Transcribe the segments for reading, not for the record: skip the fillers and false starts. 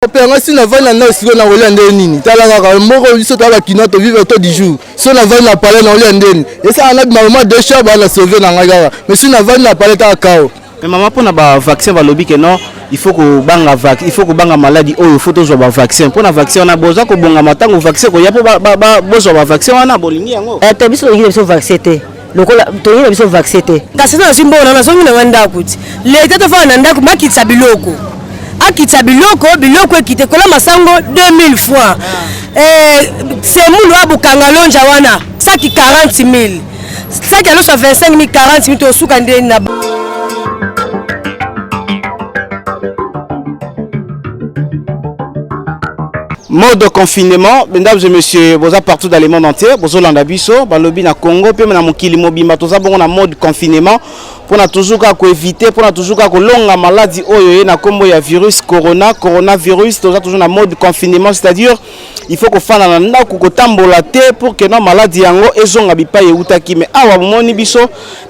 Opération si na vana na siko na Hollande nini tala kaka moko biso tala kinoto vivre tout du jour so na vana parler na Hollande et ça na maman de chat ba la sauver na ngaka mais si na vana parler ta kao mais maman pour na ba vaccin va lobby que non il faut que banga vaccin il faut que banga maladie oh il faut toujours ba vaccin pour na vaccin on a besoin ko bonga matango vaccin ko ya po ba besoin ba vaccin wana bolingi yango to biso ngi biso vaccin te lokola to ngi biso vaccin te kasi na simbo na so ngi na nganda kuti leta to fa na ndako makitsa biloko akitsa biloko ekite kola masango 2000 fois c'est mulu abukanga lonja wana saki 40000 saki aloso 25000 40000 to suka ndeni na mode de confinement, mesdames et messieurs, vous êtes partout dans le monde entier, vous êtes en Biso, balobi na Congo, puis na mokili mobimba, tout ça bon na mode confinement pour na toujours ka éviter, pour na toujours ka longa maladie oyo na kombo ya virus coronavirus, tout ça toujours na mode confinement, c'est-à-dire il faut que fana na ndako ko tambola te pour que na maladie yango ezonga bipa yeutaki mais awa moni biso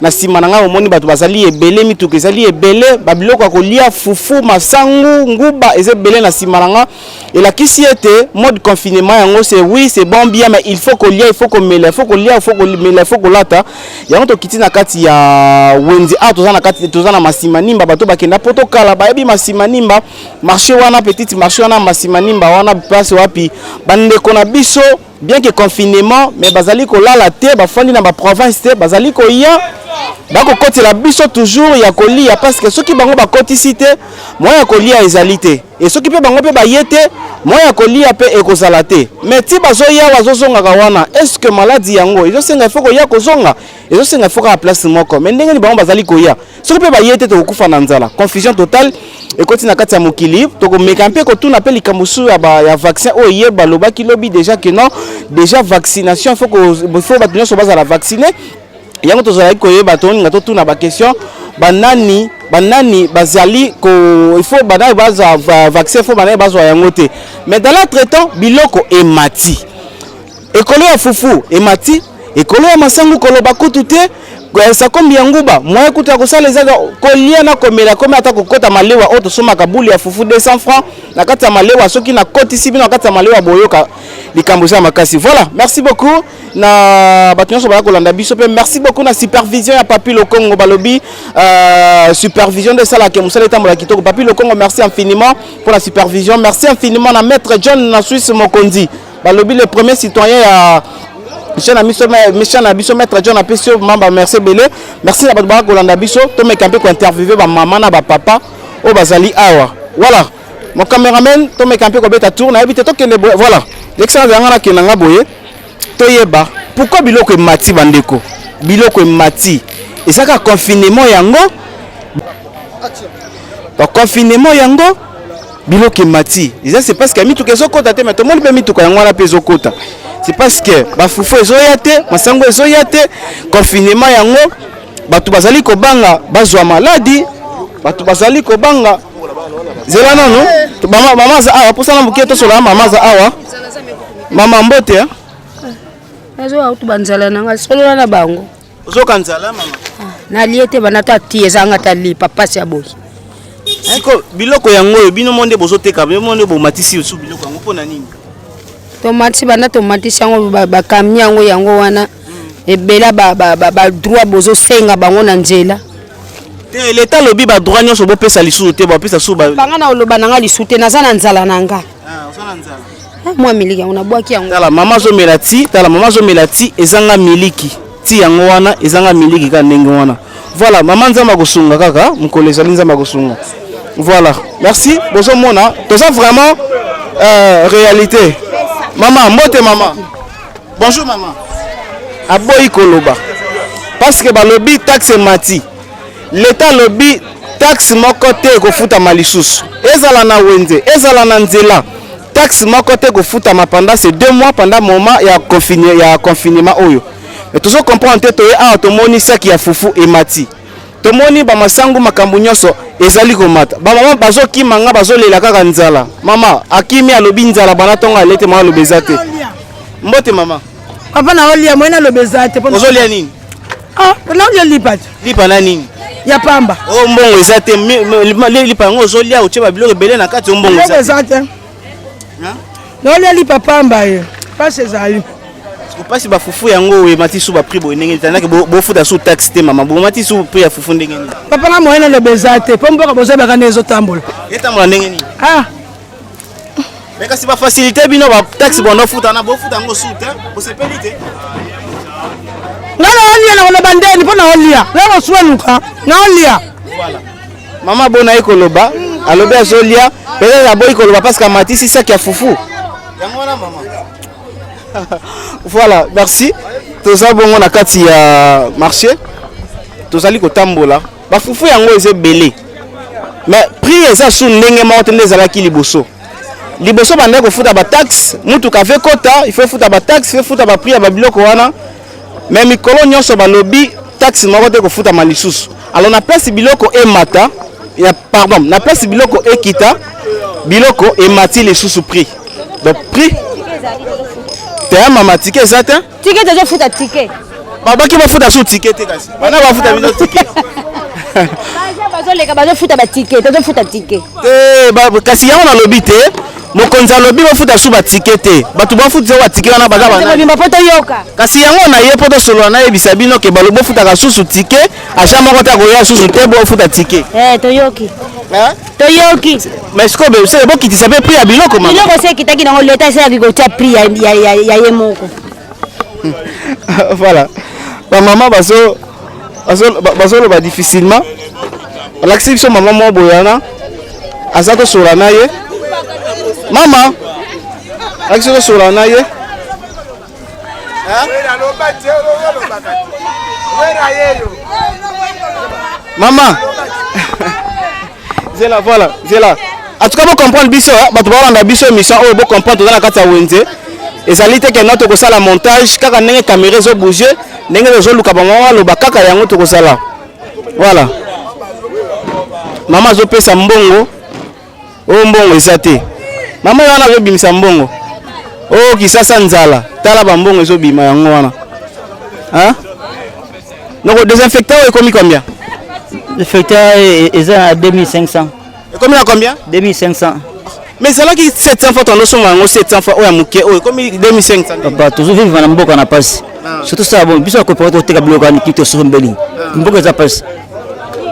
na sima nga moni bato bazali ebele mituke ezali ebele babiloko ko lia fufu masangu nguba ezebele na sima nga et la kisi était mode confinement yango c'est oui c'est bon bien mais il faut qu'on lia il faut qu'on mêle il faut qu'on lia il faut qu'on mêle il faut qu'on lata yango to kiti na kati ya wenzi toza na kati toza na masima nimba bato bakenda poto kala bayebi masima nimba marché wana petite marché wana masima nimba wana place wapi bande kona biso bien que confinement mais bazali ko lala te bafandi na ba province te bazali ko ya bako koti la biso toujours ya kolia parce que ceux qui bango ba koti cité moi ya kolia ezalité et ceux qui pe bango pe ba yete moi ya kolia pe ekozala te mais ti bazo ya wazozonga ka wana est-ce que maladie yango izo senga faut ko ya kozonga izo senga faut ka place moko mais ndenge ni bango bazali ko ya ceux qui pe ba yete to kufa na nzala confusion totale et koti na kati ya mokili to ko mekampe ko tuna pe likambusu ya vaccin o yeba lobaki lobi déjà que non déjà vaccination faut batenir sur base à la vacciner yango tozala koyeba toni ngato tuna ba question banani bazali ko il faut banani baza vaccin faut banani baza yango te mais dans l'autre temps biloko emati ekolo ya fufu emati ekolo ya masangu koloba kutu te ça comme yanguba moi kuta ko sala ezaka kolia na komela comme ata ko kota malewa auto soma kabuli ya fufu 200 francs na kati ya malewa soki na koti sibi na kati ya malewa boyoka likamboza makasi voilà merci beaucoup na batunyo sobala ko landa biso pe merci beaucoup na supervision ya Papi le Congo balobi supervision de sala ke musala tambola kitoko Papi le Congo merci infiniment pour la supervision merci infiniment na maître John na Suisse Mokondi balobi le premier citoyen ya Monsieur Nabiso maître John Apesio mamba merci belé merci na batba ko landa biso to me camper ko interviewer ba maman na ba papa o bazali awa voilà mon caméraman to me camper ko beta tour na habite to kende voilà l'excellence ngana kenanga boye to yeba pourquoi biloko mati bandeko biloko mati et ça ka confinement yango ba confinement yango biloko mati et ça c'est parce que mitu kezo kota te mais to moni pe mitu ko yango na pezo kota c'est parce que ba fufu ezoyate masango ezoyate confinement yango batu bazali ko banga bazwa maladie batu bazali ko banga zela nono mama za awa posana buketo sola mama za awa mama mbote hein azo auto banzala nanga solola na bango zo kanzala mama na liete banata tiezanga tali papa sia boki siko biloko yango bino monde bozoteka bino monde bomatisi su biloko yango pona nini tomati bana tomati sango ba kamnyango yango wana ebela ba droit bozo senga bango na nzela te l'état lobi ba droit nyoso bo pesa lisusu te ba pesa su ba banga na oloba nanga lisute naza na nzala nanga osana nzala moi miliki yango na bwaki yango tala mama zo melati ezanga miliki ti yango wana ezanga miliki ka ndenge wana voilà mama nzamba kosunga kaka mkoleza nzamba kosunga voilà merci bozo mona to ça vraiment réalité maman mbote maman bonjour maman aboyi koloba parce que balobi taxe mati l'état lobi taxe moko te ko futa malisusu ezala na wenze ezala na nzela taxe moko te ko futa pendant ces 2 mois pendant moment ya confinement oyo mais toujours comprendre te a automoni saki ya fufu emati tomoni ba masangu makambu nyoso ezali komata ba mama bazo kimanga bazo lela kaka nzala mama akimi alobi nzala bana tonga lete mama lobezate mbote mama papa na olia mwena lobezate ozo lia nini na olia lipa na nini ya pamba mbongo ezate lipa ngo ozo lia uche ba biloko belé na kati mbongo ezate naoliali papa mbaye pasi ezali pasi bafufu yango emati su bapri boye ndenge tandaki bofuta su taxe te mama bomati su prix ya fufu ndenge nini papa na moyena lobeza te mpo mboka bozobaka nde ezotambola etambola ndenge nini mais kasi bafacilité bino bataxe bonofuta na bofuta yango su te bosepeli te nga naolia na koloba ndeni mpo naolia nakoswenuka naolia mama bona ye koloba alobi azolia peut-être aboyi koloba parce que amatisi saki ya fufu yango wana mama voilà merci toza bongo na kati ya marché tozali kotambola bafufu yango eza ebele mais prix eza su ndenge moko te nde ezalaki liboso bande kofuta bataxe mutuka afe kota il faut futa bataxe il faut futa baprix ya babiloko wana mais mikolo nyonso balobi taxe moko te kofutama lisusu alors na place biloko emata pardon na place biloko ekita biloko emati lisusu prix donc prix te mama ticket eza te ticket tozofuta ticket babaki bafuta su ticket te kasi bana bafuta bino ticket bazoleka bazofuta baticket tozofuta ticket te kasi yango nalobi te mokonzi alobi bafuta su baticket te bato bafutisa baticket wana baza bana po toyoka kasi yango na ye po tosolola nayebisa bino ke balobi bofutaka susu ticket acha moko te akoya susu te bofuta ticket toyoki toyoki mais sikoyo se bokitisa mpe prix ya biloko biloko se ekitaki nango leta esalaki kotia prix ya ye moko voilà bamama bazoloba difficilement balakisi biso mama moko boyana aza tosola na ye mama alakisi tosola na ye mama zela voilà zela en tout cas bo comprendre biso bato balanda biso émission oyo bo comprendre toza na kati ya wenze ezali te ke no tokosala montage kaka ndenge caméra ezobouge ndenge tozoluka bamama baloba kaka yango tokosala voilà mama azopesa mbongo oyo mbongo eza te mama wana azobimisa mbongo oyo kisasa nzala tala bambongo ezobima yango wana donc désinfectant oyo ekomi combien Désinfectant eza à 2500. ekomi na combien 2500. mais ezalaki 700 fois tondosonga yango 700 fois oyo ya moke oyo ekomi 2500 papa tozovivre na mboka na pasi surtout ça bon biso akopera toteka biloko yani kiti osombeli mboka eza pasi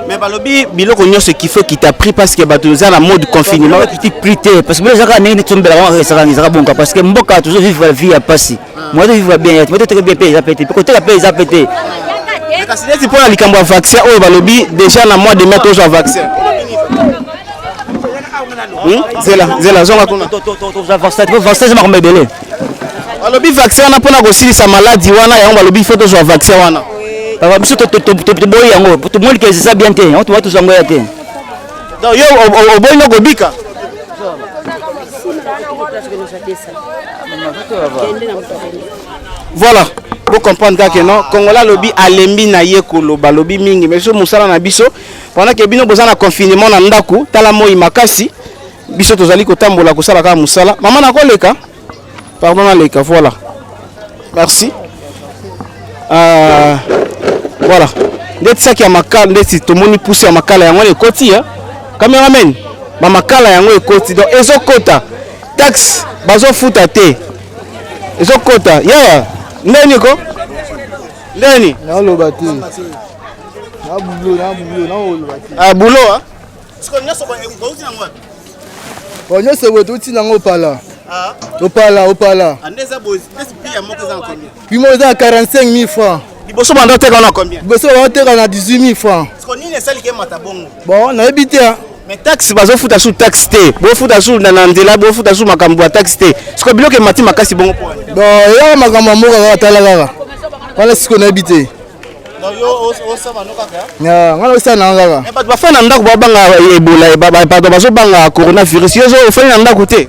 mais balobi biloko nyonso kifo qui t'a pris parce que bato eza na mode confinement kiti prix te parce que biloko ezaka ndenge tombela wango ezaka bonka parce que mboka tozovivre la vie ya pasi moi tozovivre bien moi toteka bien pe eza pete pe koteka pe eza pete kasi neti mpona likambo ya vaccin oyo balobi déjà na mois de mai tozwa vaccin zela zonga kuna vaccin makambo ebele balobi vaccin wana mpona kosilisa maladi wana yango balobi ifo tozwa vaccin wana papa biso toboyi yango tomolika eza bien te yango toba tozwa yango ya te donc yo oboyi no kobika voilà pour comprendre kaka non kongola lobi alembi na ye koloba lobi mingi mais so musala na biso pendant que bino boza na confinement na ndaku tala moi makasi biso tozali kotambola kosala kaka musala mama na koleka pardon na leka voilà merci voilà ndeti saki ya makala ndeti tomoni pousse ya makala yango ekoti cameraman ba makala yango ekoti donc ezokota taxe bazofuta te ezokota yaya ndeni ko ndeni naloba te na bulo nyonso boye touti nango opala opala pimo eza na 45 000 francs liboso bando oteka na combien liboso baoteka na 18 000 francs bon nayebi te mais taxe bazofuta su taxe te bofuta su na nzela bofuta su makambo ya taxe te siko biloko emati makasi bongo po bon eyaka makambo ya mboka kaka tala kaka wana siko nayebi te ngana osala nango kaka bato bafai na ndako babanga ebola bato bazobanga coronavirus yo ofai na ndako te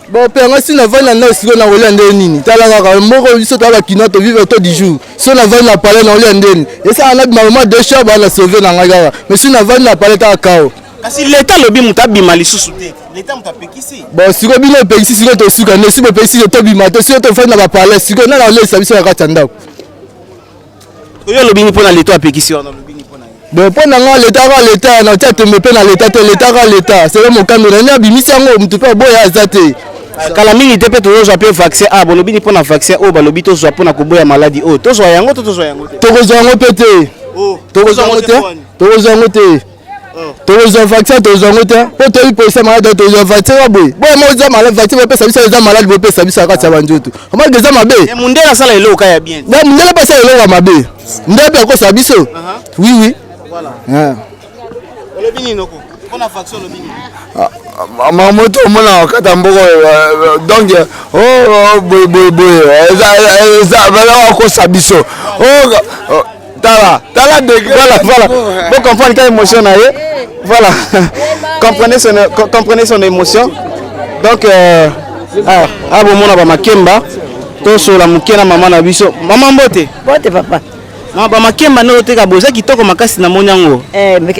bon mpe yango si navandi na ndako sikoyo nakolia ndenge nini tala kaka moko biso toya bakina tovivre to du jour so navandi na palais nakolia ndeni esala nabima mama deux char bana sauve na ngai kaka mais si navandi na palais taka kao kasi leta lobi moto abima lisusu te leta moto apekisi bon sikoyo bino opekisi sikoyo tosuka nde si bopekisi tobima te sikoyo tofandi na bapalais sikoyo nana olesa biso na kati ya ndako oyo olobingi mpona leta apekisi wana olobingi mpona bon mpo na nga leta ka leta na tia tembe mpe na leta te leta ka leta selo mokando na nini abimisi yango motu mpe aboya aza te kala mingi te mpe tozozwa mpe vaccin a bolobi ni mpo na vaccin oyo balobi tozwa mpo na koboya maladi oyo tozwa yango to tozwa yango te tokozwa yango mpe te tokozwa yango te tokozwa yango te tokozwa vaccin tokozwa yango te mpo toyi polisa maladi tokozwa vaccin wa boye boye mo eza maladi vaccin bopesa biso eza maladi bopesa biso akati ya banzoto omaki eza mabe mundele asala eloko ya bien mundele mpe asala eloko ya mabe ndele mpe akosa biso oui olobi nini oko mpona vaccin olobi nini mamoto omona kata mboko donc boye eza bakosa biso tala degré voilà vous comprenez quelle émotion na ye voilà comprenez son émotion donc bomona bamakemba tosola moke na mama na biso mama mbote papa bamakemba nde oteka boza kitoko makasi na moni yango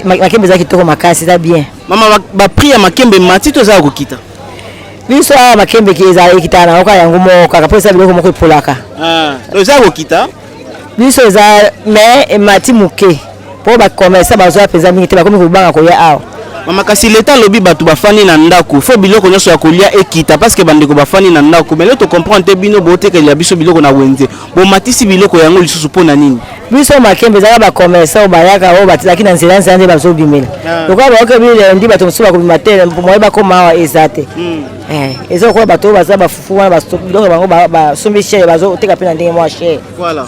makemba eza kitoko makasi eza bien mama bapri ya makembe mati tozala kokita biso awa makembe ekitaka na oka yango moko kaka mpo eza biloko moko epolaka eza kokita biso eza mais emati moke mpo bakomersa bazwa mpenza mingi te bakomi kobanga koya awa mama kasi leta lobi bato bafani na ndako fo biloko nyonso ya kolia ekita parce que bandeko bafani na ndako mais lelo tocomprendre te bino botekelela biso biloko na wenze bomatisi biloko yango lisusu mpo na nini biso makembe ezaka bakomersa oyo bayaka oyo batizalaki na nzela nde bazobimela lokola bayoka bilendi bato mosusu bakobima te moye bakoma awa eza te eza lokola bato oyo baza bafufu wana biloko bango basombi chere bazoteka mpe na ndenge mwa chere voilà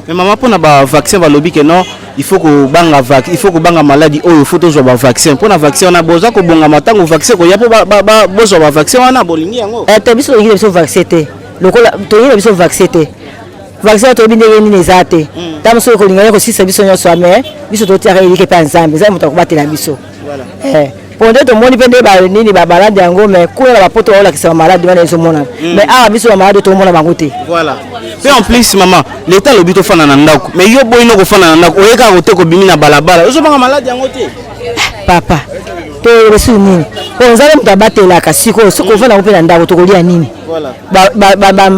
mais maman mpona bavaccin balobi ke non il faut kobanga maladi oyo il faut tozwa bavaccin mpona vaccin wana boza kobongama ntango vaccin koya mpo bozwa bavaccin wana bolingi yango te biso tolingi na biso vaccin te lokola tolingi na biso vaccin te vaccin toyebi ndenge nini eza te ntango mosusu kolinga kosisa biso nyonso mais biso totiaka elike mpe ya nzambe eza moto akobatela biso po nde tomoni mpe nde nini bamaladi yango mais kuna na bapoto baolakisa bamaladi wana ezomonana mais awa biso bamaladi tomona bango te voilà mpe en plus mama leta alobi tofanda na ndako mais yo boyino kofanda na ndako oyekaka kote kobimi na balabala ozobanga maladi yango te papa toyebesu nini po nzambe moto abatelaka sikoyo soki ofanda ngo mpe na ndako tokolia nini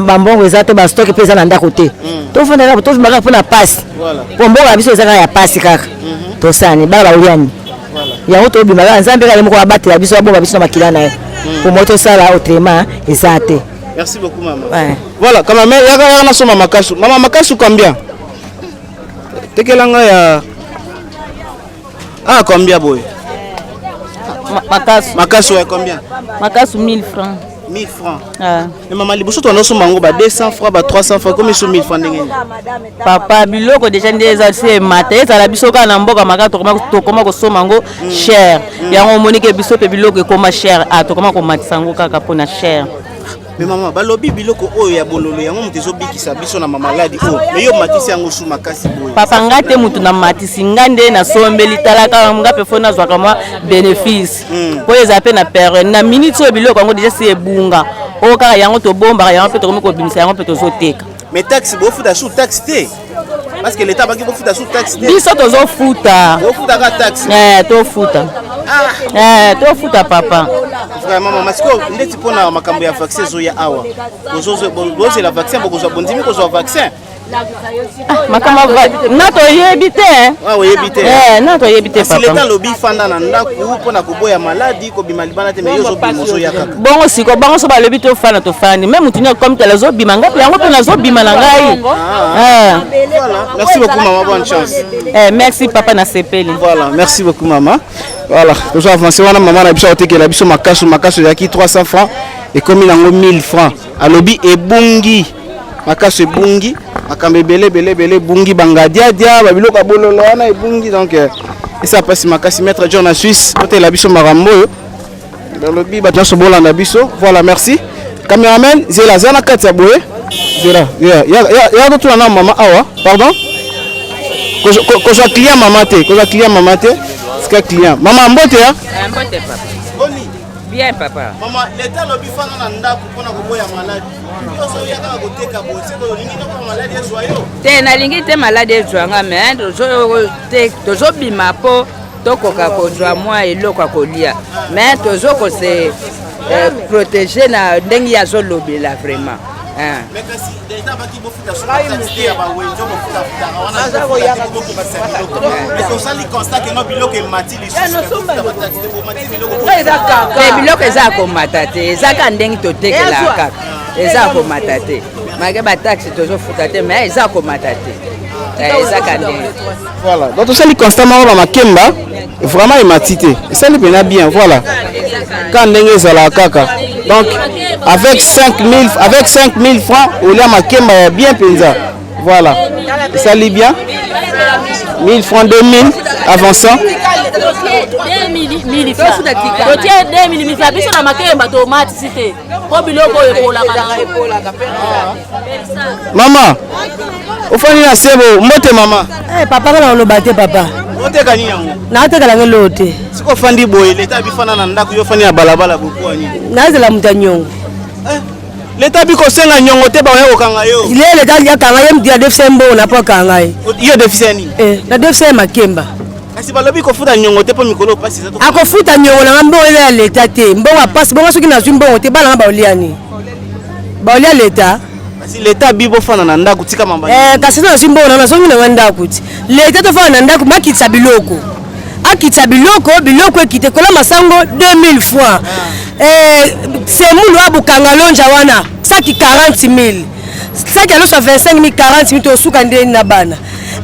bambongo eza te bastoke mpe eza na ndako te tofanda ndako tofimaka mpo na pasi po mbongo na biso eza kaka ya pasi kaka tosani bala baoliani yango tobima kaka nzambe kaka moko abatela biso abomba biso na makila na ye po moi tosala autrement eza te. Merci beaucoup maman. Voilà, quand ma mère yaka na soma makasu. Maman makasu combien? Tekelanga ya combien boy? Makasu ya combien? Makasu 1000 francs. 1000 francs. Mais maman liboso to noso mango ba 200 francs ba 300 francs comme sur 1000 francs ndenge. Papa biloko déjà ndeza se maté za la biso kana mboka makato koma ko so mango cher. Yango monike biso pe biloko ekoma cher to koma ko matisango kaka pona cher. Mais maman balobi biloko oyo ya bololo yango mutezo bikisa biso na mamaladi oyo. Mais yo matisi yango su makasi boy. Papa ngate mutu na matisi ngande na sombeli talaka ngape fona zwa kama bénéfice. Po eza pe na période na minute oyo biloko yango déjà c'est bunga. O kaka yango to bomba yango pe to komi ko bimisa yango pe to zoteka. Mais taxe bo futa sous taxe te. Parce que l'état baki bo futa sous taxe te. Biso to zo futa. Bo futa ka taxe. To futa. To futa papa. Vraiment maman parce que ndeti pona makambo ya vaccin zo ya awa. Bozo la vaccin bozo bondimi ko zo vaccin. Makama nato yebite yebite nato yebite papa. Si l'état lobi fanda na ndako pona koboya maladi ko bima libana te mais yo zo bima zo ya kaka. Bongo siko bongo so ba lobi to fana to fani même mutunya comme tel zo bima ngapi yango pe na zo bima na ngai. Voilà. Merci beaucoup maman, bonne chance. Merci papa na sepeli. Voilà, merci beaucoup maman. Voilà, nous avançons wana maman na biso oteke la biso makasu yaki 300 francs et comme nango 1000 francs. Alobi ebungi. Makasu ebungi. Makambe belé bungi bangadia dia babiloko bololo wana ebungi donc et ça passe makasi maître John en Suisse côté la biso marambo dans le bi batna so bolanda biso voilà merci cameraman zela zana kati ya boye zela ya to tuna na mama awa pardon ko so client mama te ska client mama mbote ya mbote papa boni bien papa mama l'état lobi fana na ndako pona ko boya maladi te nalingi te maladi ezwanga mais tozobima mpo tokoka kozwa mwa eloko ya kolia mais tozokose protege na ndenge yazolobela vraiment Mais kasi déjà baki bofuta sur la quantité ba wenzo bofuta futa wana mais on sali constat que no biloko emati li biloko eza komata te ezaka ndenge totekela kaka eza komata te malgré bataxe tozofuta te mais eza komata te ezaka ndenge voilà donc osali constamment ba makemba vraiment ematité esali pena bien voilà quand ndenge ezala kaka donc avec 5000 francs olia makemba bien penza voilà esali bien 1000 francs 2000 avançant 2000 francs totie 2000 francs biso na makemba tomatisi te po biloko ekolaka mama ofani na sebo mbote mama papa kana oloba te papa oteka nini yango naoteka lange lo te siko fandi boye leta bifana na ndako yo fani ya balabala bokuwa nini nazela muta nyongo leta biko senga nyongo te baoya kokanga yo ile leta yakanga ye mdia defse mbo na po kanga ye yo defise nini na defse makemba kasi balobi kofuta nyongo te po mikolo pasi za to akofuta nyongo na mbo ile ya leta te mbo wa pasi bongo soki na zwi mbongo te bala baoliani baolia leta kasi leta bibo fana na ndako tika mamba kasi na zwi mbongo na zongi na ndako ti leta to fana na ndako makitsa biloko akitsa biloko ekite kola masango 2000 francs semulu abukanga lonja wana saki 40000 saki aloso 25000 40000 tosuka ndeni na bana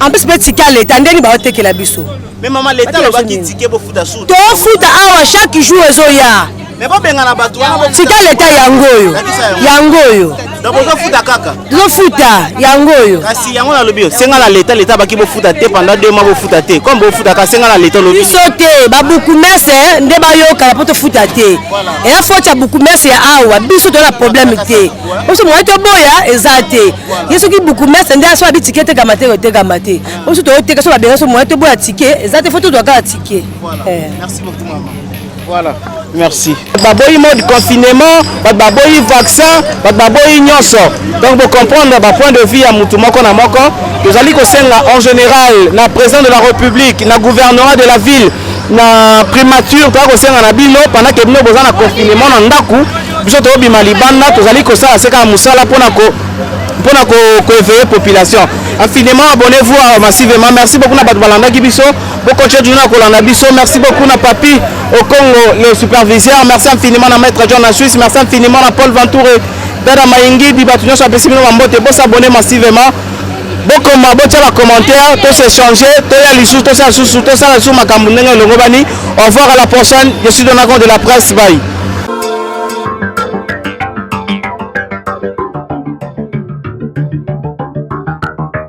en plus pe tika leta ndeni baotekela biso mais maman leta lobaki tike bofuta su tofuta awa chaque jour ezoya mais bobenga na bato wana tika leta yango oyo donc ozofuta kaka tozofuta yango oyo kasi yango nalobi senga na leta baki bofuta te pendant 2 mois bofuta te comme bofuta ka senga na leta lobi biso te babukumese nde bayokala po tofuta te eya foti ya bukumese ya awa biso toza na problème te biso moye toboya eza te ye soki bukumese nde aso abi tike etekama te otekama te biso toyoteka so babenga so moye toboya tike eza te fo tozwaka tike merci beaucoup maman voilà merci baboyi mode confinement baboyi vaccin baboyi nyonso donc vous comprendre ba point de vue ya mutu moko na moko tozali kosenga en général na président de la république na gouvernement de la ville na primature to kosenga na bino pendant que bino boza na confinement na ndaku biso tobima libanda tozali kosala seka musala pona ko éveiller population infiniment abonnez-vous massivement merci beaucoup na bato balandaki biso bokonche juna kolanda biso merci beaucoup na papi au Congo le superviseur merci infiniment na maître John na Suisse merci infiniment na Paul Ventoure dada maingi di bato nyonso apesi bino bambote bosabone massivement bokoma botia ba commentaire to s'échanger to ya lisu to sa susu to sala su makambo ndenge longo bani au revoir à la prochaine je suis Donagon de la presse bye.